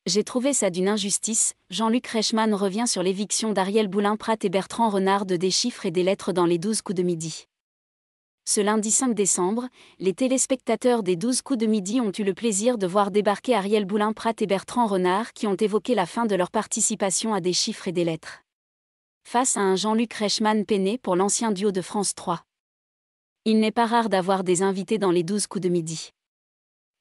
J'ai trouvé ça d'une injustice. Jean-Luc Reichmann revient sur l'éviction d'Ariel Boulin-Prat et Bertrand Renard de Des chiffres et des lettres dans les 12 coups de midi. Ce lundi 5 décembre, les téléspectateurs des 12 coups de midi ont eu le plaisir de voir débarquer Ariel Boulin-Prat et Bertrand Renard qui ont évoqué la fin de leur participation à Des chiffres et des lettres. Face à un Jean-Luc Reichmann peiné pour l'ancien duo de France 3. Il n'est pas rare d'avoir des invités dans les 12 coups de midi.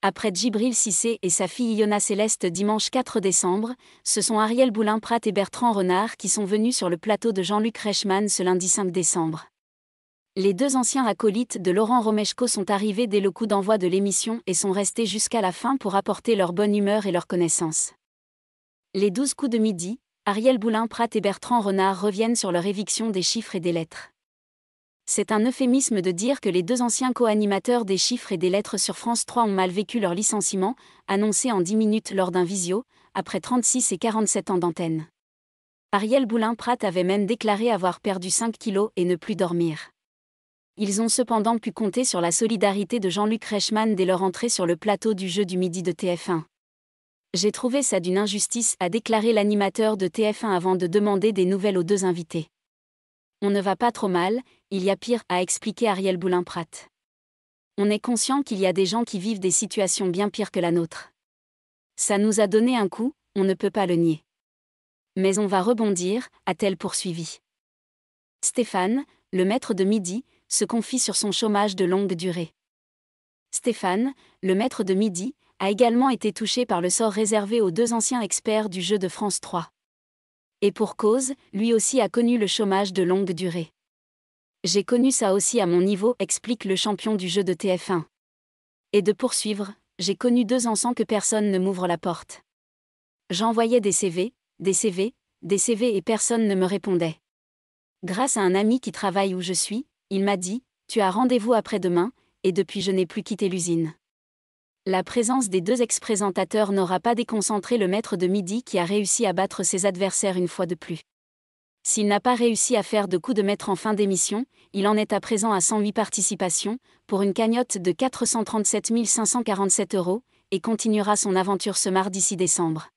Après Djibril Cissé et sa fille Iona Céleste dimanche 4 décembre, ce sont Ariel Boulin-Prat et Bertrand Renard qui sont venus sur le plateau de Jean-Luc Reichmann ce lundi 5 décembre. Les deux anciens acolytes de Laurent Romeshko sont arrivés dès le coup d'envoi de l'émission et sont restés jusqu'à la fin pour apporter leur bonne humeur et leur connaissance. Les 12 coups de midi, Ariel Boulin-Prat et Bertrand Renard reviennent sur leur éviction des chiffres et des lettres. C'est un euphémisme de dire que les deux anciens co-animateurs des chiffres et des lettres sur France 3 ont mal vécu leur licenciement, annoncé en 10 minutes lors d'un visio, après 36 et 47 ans d'antenne. Ariel Boulin-Prat avait même déclaré avoir perdu 5 kilos et ne plus dormir. Ils ont cependant pu compter sur la solidarité de Jean-Luc Reichmann dès leur entrée sur le plateau du Jeu du midi de TF1. J'ai trouvé ça d'une injustice, a déclaré l'animateur de TF1 avant de demander des nouvelles aux deux invités. On ne va pas trop mal, il y a pire, a expliqué Ariel Boulin-Prat. On est conscient qu'il y a des gens qui vivent des situations bien pires que la nôtre. Ça nous a donné un coup, on ne peut pas le nier. Mais on va rebondir, a-t-elle poursuivi. Stéphane, le maître de midi, se confie sur son chômage de longue durée. Stéphane, le maître de midi, a également été touché par le sort réservé aux deux anciens experts du jeu de France 3. Et pour cause, lui aussi a connu le chômage de longue durée. J'ai connu ça aussi à mon niveau, explique le champion du jeu de TF1. Et de poursuivre, j'ai connu 2 ans sans que personne ne m'ouvre la porte. J'envoyais des CV et personne ne me répondait. Grâce à un ami qui travaille où je suis, il m'a dit « Tu as rendez-vous après-demain » et depuis je n'ai plus quitté l'usine. La présence des deux ex-présentateurs n'aura pas déconcentré le maître de midi qui a réussi à battre ses adversaires une fois de plus. S'il n'a pas réussi à faire de coup de maître en fin d'émission, il en est à présent à 108 participations, pour une cagnotte de 437 547 €, et continuera son aventure ce mardi 6 décembre.